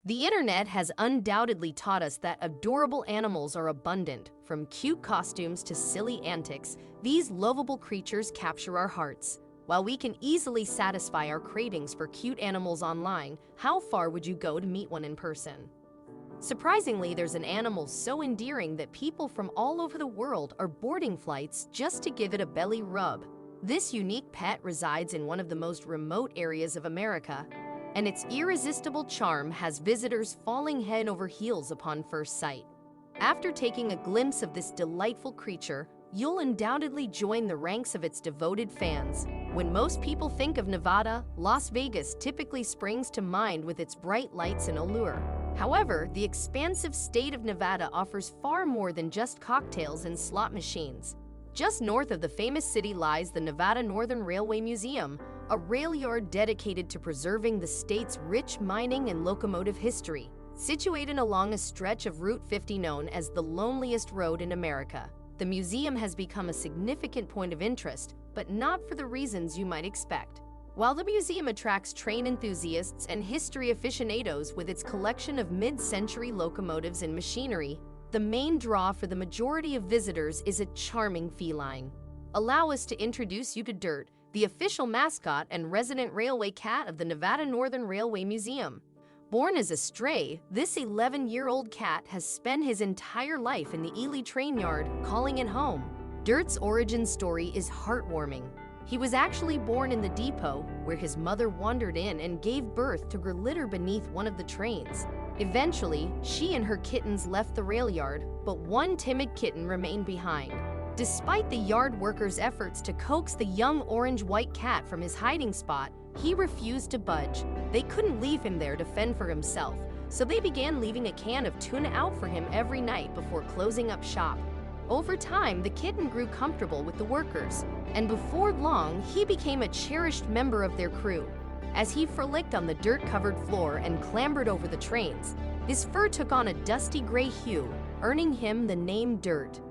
The internet has undoubtedly taught us that adorable animals are abundant. From cute costumes to silly antics, these lovable creatures capture our hearts. While we can easily satisfy our cravings for cute animals online, how far would you go to meet one in person? Surprisingly, there's an animal so endearing that people from all over the world are boarding flights just to give it a belly rub. This unique pet resides in one of the most remote areas of America, and its irresistible charm has visitors falling head over heels upon first sight. After taking a glimpse of this delightful creature, you'll undoubtedly join the ranks of its devoted fans. When most people think of Nevada, Las Vegas typically springs to mind with its bright lights and allure. However, the expansive state of Nevada offers far more than just cocktails and slot machines. Just north of the famous city lies the Nevada Northern Railway Museum, a rail yard dedicated to preserving the state's rich mining and locomotive history. Situated along a stretch of Route 50 known as the loneliest road in America, the museum has become a significant point of interest, but not for the reasons you might expect. While the museum attracts train enthusiasts and history aficionados with its collection of mid-century locomotives and machinery, the main draw for the majority of visitors is a charming feline. Allow us to introduce you to Dirt, the official mascot and resident railway cat of the Nevada Northern Railway Museum. Born as a stray, this 11-year-old cat has spent his entire life in the Ely train yard, calling it home. Dirt's origin story is heartwarming. He was actually born in the depot, where his mother wandered in and gave birth to her litter beneath one of the trains. Eventually, she and her kittens left the rail yard, but one timid kitten remained behind. Despite the yard workers' efforts to coax the young orange-white cat from his hiding spot, he refused to budge. They couldn't leave him there to fend for himself, so they began leaving a can of tuna out for him every night before closing up shop. Over time, the kitten grew comfortable with the workers, and before long, he became a cherished member of their crew. As he frolicked on the dirt-covered floor and clambered over the trains, his fur took on a dusty gray hue, earning him the name Dirt.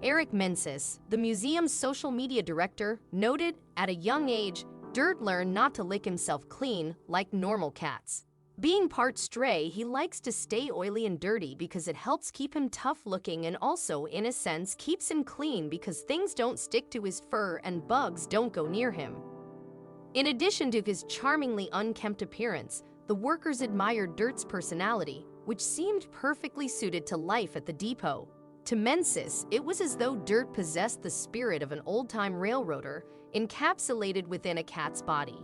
Eric Mensis, the museum's social media director, noted, at a young age, Dirt learned not to lick himself clean like normal cats. Being part stray, he likes to stay oily and dirty because it helps keep him tough-looking and also, in a sense, keeps him clean because things don't stick to his fur and bugs don't go near him. In addition to his charmingly unkempt appearance, the workers admired Dirt's personality, which seemed perfectly suited to life at the depot. To Mensis, it was as though Dirt possessed the spirit of an old-time railroader, encapsulated within a cat's body.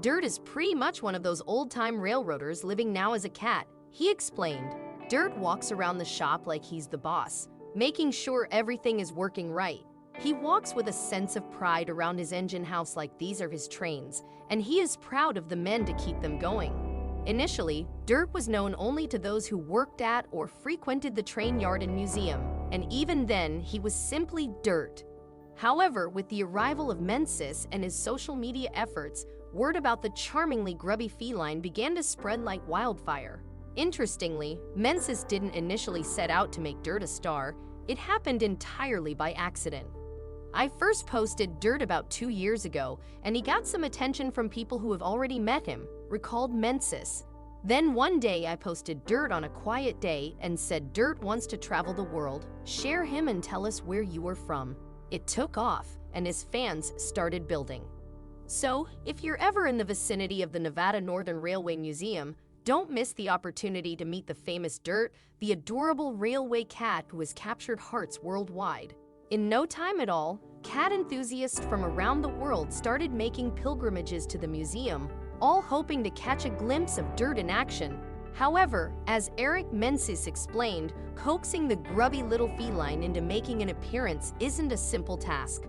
Dirt is pretty much one of those old-time railroaders living now as a cat, he explained. Dirt walks around the shop like he's the boss, making sure everything is working right. He walks with a sense of pride around his engine house like these are his trains, and he is proud of the men to keep them going. Initially, Dirt was known only to those who worked at or frequented the train yard and museum, and even then, he was simply Dirt. However, with the arrival of Mensis and his social media efforts, word about the charmingly grubby feline began to spread like wildfire. Interestingly, Mensis didn't initially set out to make Dirt a star. It happened entirely by accident. I first posted Dirt about 2 years ago, and he got some attention from people who have already met him, recalled Mensis. Then one day I posted Dirt on a quiet day and said Dirt wants to travel the world, share him and tell us where you are from. It took off, and his fans started building. So, if you're ever in the vicinity of the Nevada Northern Railway Museum, don't miss the opportunity to meet the famous Dirt, the adorable railway cat who has captured hearts worldwide. In no time at all, cat enthusiasts from around the world started making pilgrimages to the museum, all hoping to catch a glimpse of Dirt in action. However, as Eric Mensis explained, coaxing the grubby little feline into making an appearance isn't a simple task.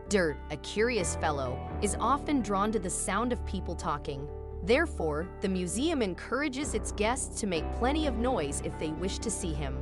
Dirt, a curious fellow, is often drawn to the sound of people talking. Therefore, the museum encourages its guests to make plenty of noise if they wish to see him.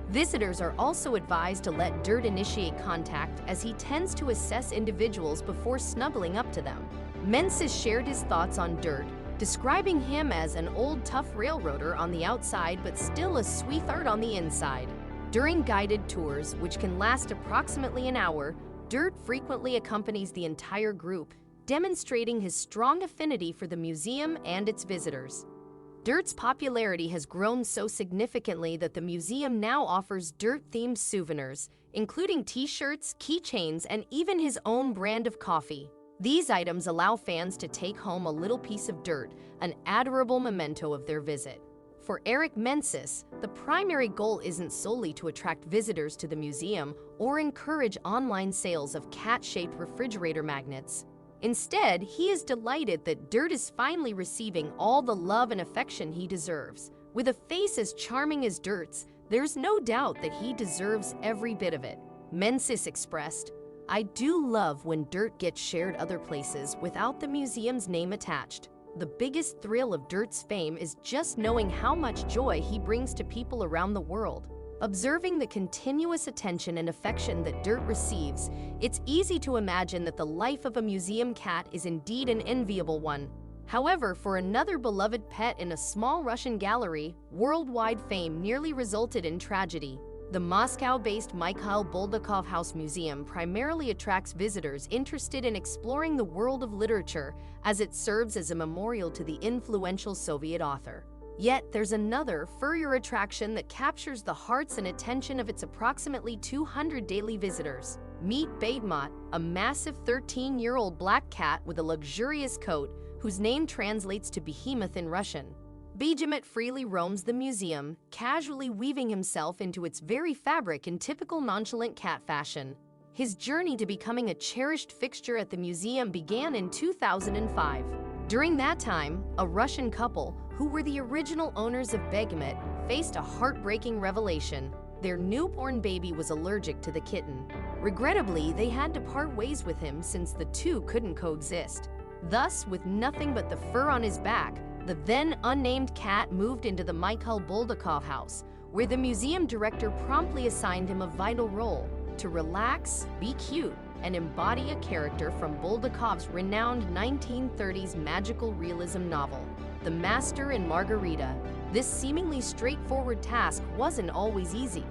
Visitors are also advised to let Dirt initiate contact as he tends to assess individuals before snuggling up to them. Mensis shared his thoughts on Dirt, describing him as an old tough railroader on the outside but still a sweetheart on the inside. During guided tours, which can last approximately an hour, Dirt frequently accompanies the entire group, demonstrating his strong affinity for the museum and its visitors. Dirt's popularity has grown so significantly that the museum now offers dirt-themed souvenirs, including t-shirts, keychains, and even his own brand of coffee. These items allow fans to take home a little piece of dirt, an adorable memento of their visit. For Eric Mensis, the primary goal isn't solely to attract visitors to the museum or encourage online sales of cat-shaped refrigerator magnets. Instead, he is delighted that Dirt is finally receiving all the love and affection he deserves. With a face as charming as Dirt's, there's no doubt that he deserves every bit of it. Mensis expressed, "I do love when Dirt gets shared other places without the museum's name attached. The biggest thrill of Dirt's fame is just knowing how much joy he brings to people around the world." Observing the continuous attention and affection that Dirt receives, it's easy to imagine that the life of a museum cat is indeed an enviable one. However, for another beloved pet in a small Russian gallery, worldwide fame nearly resulted in tragedy. The Moscow-based Mikhail Bulgakov House Museum primarily attracts visitors interested in exploring the world of literature, as it serves as a memorial to the influential Soviet author. Yet, there's another, furrier attraction that captures the hearts and attention of its approximately 200 daily visitors. Meet Behemoth, a massive 13-year-old black cat with a luxurious coat, whose name translates to behemoth in Russian. Behemoth freely roams the museum, casually weaving himself into its very fabric in typical nonchalant cat fashion. His journey to becoming a cherished fixture at the museum began in 2005. During that time, a Russian couple, who were the original owners of Behemoth, faced a heartbreaking revelation. Their newborn baby was allergic to the kitten. Regrettably, they had to part ways with him since the two couldn't coexist. Thus, with nothing but the fur on his back, the then unnamed cat moved into the Mikhail Bulgakov house, where the museum director promptly assigned him a vital role: to relax, be cute, and embody a character from Bulgakov's renowned 1930s magical realism novel, The Master and Margarita. This seemingly straightforward task wasn't always easy.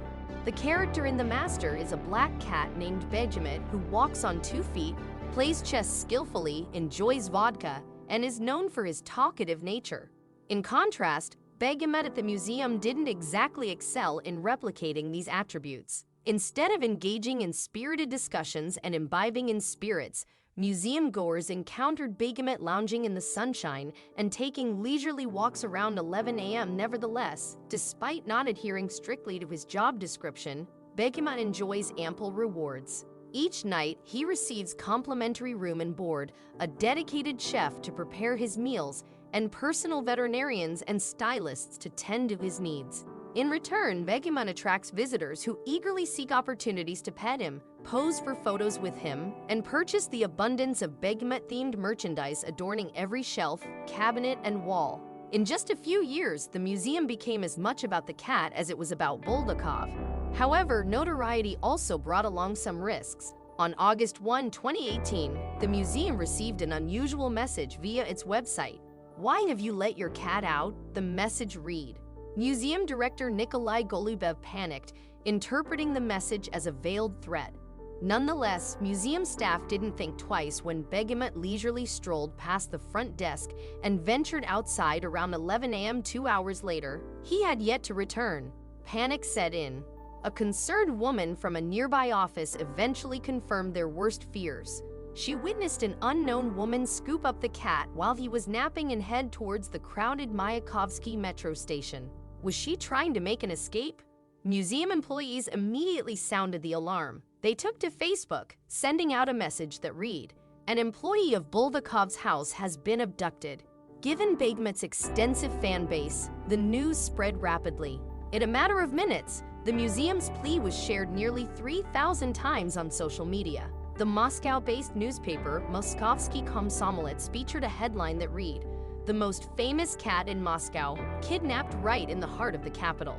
The character in The Master is a black cat named Behemoth who walks on 2 feet, plays chess skillfully, enjoys vodka, and is known for his talkative nature. In contrast, Behemoth at the museum didn't exactly excel in replicating these attributes. Instead of engaging in spirited discussions and imbibing in spirits, museum goers encountered Behemoth lounging in the sunshine and taking leisurely walks around 11 a.m. Nevertheless, despite not adhering strictly to his job description, Behemoth enjoys ample rewards. Each night, he receives complimentary room and board, a dedicated chef to prepare his meals, and personal veterinarians and stylists to tend to his needs. In return, Behemoth attracts visitors who eagerly seek opportunities to pet him, pose for photos with him, and purchase the abundance of Behemoth-themed merchandise adorning every shelf, cabinet, and wall. In just a few years, the museum became as much about the cat as it was about Bulgakov. However, notoriety also brought along some risks. On August 1, 2018, the museum received an unusual message via its website. "Why have you let your cat out?" the message read. Museum director Nikolai Golubev panicked, interpreting the message as a veiled threat. Nonetheless, museum staff didn't think twice when Behemoth leisurely strolled past the front desk and ventured outside around 11 a.m. 2 hours later. He had yet to return. Panic set in. A concerned woman from a nearby office eventually confirmed their worst fears. She witnessed an unknown woman scoop up the cat while he was napping and head towards the crowded Mayakovsky metro station. Was she trying to make an escape? Museum employees immediately sounded the alarm. They took to Facebook, sending out a message that read, "An employee of Bulgakov's house has been abducted." Given Behemoth's extensive fan base, the news spread rapidly. In a matter of minutes, the museum's plea was shared nearly 3,000 times on social media. The Moscow-based newspaper Moskovsky Komsomolets featured a headline that read, "The most famous cat in Moscow, kidnapped right in the heart of the capital."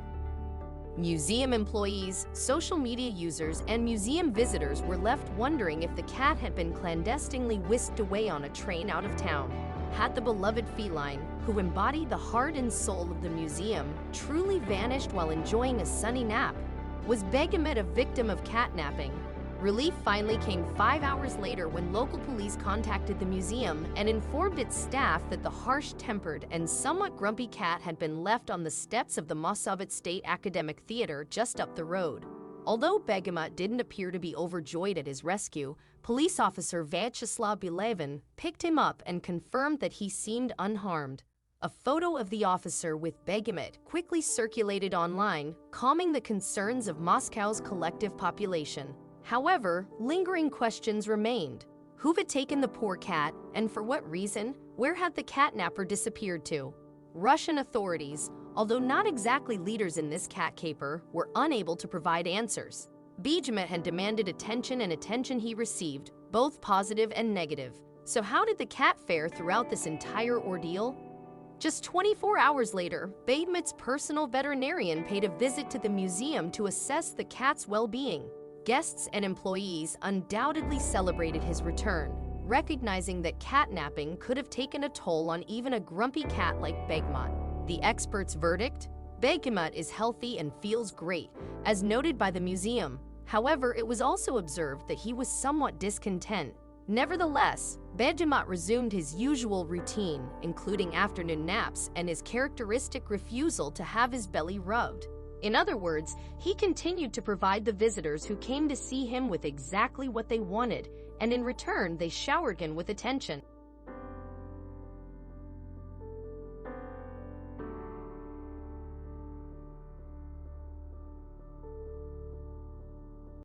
Museum employees, social media users, and museum visitors were left wondering if the cat had been clandestinely whisked away on a train out of town. Had the beloved feline, who embodied the heart and soul of the museum, truly vanished while enjoying a sunny nap? Was Behemoth a victim of catnapping? Relief finally came 5 hours later when local police contacted the museum and informed its staff that the harsh-tempered and somewhat grumpy cat had been left on the steps of the Massavet State Academic Theater just up the road. Although Begemot didn't appear to be overjoyed at his rescue, police officer Vyacheslav Belevin picked him up and confirmed that he seemed unharmed. A photo of the officer with Begemot quickly circulated online, calming the concerns of Moscow's collective population. However, lingering questions remained. Who had taken the poor cat, and for what reason? Where had the catnapper disappeared to? Russian authorities, although not exactly leaders in this cat caper, were unable to provide answers. Begemot had demanded attention, and attention he received, both positive and negative. So how did the cat fare throughout this entire ordeal? Just 24 hours later, Begemot's personal veterinarian paid a visit to the museum to assess the cat's well-being. Guests and employees undoubtedly celebrated his return, recognizing that catnapping could have taken a toll on even a grumpy cat like Begemot. The expert's verdict? Begemot is healthy and feels great, as noted by the museum. However, it was also observed that he was somewhat discontent. Nevertheless, Begemot resumed his usual routine, including afternoon naps and his characteristic refusal to have his belly rubbed. In other words, he continued to provide the visitors who came to see him with exactly what they wanted, and in return they showered him with attention.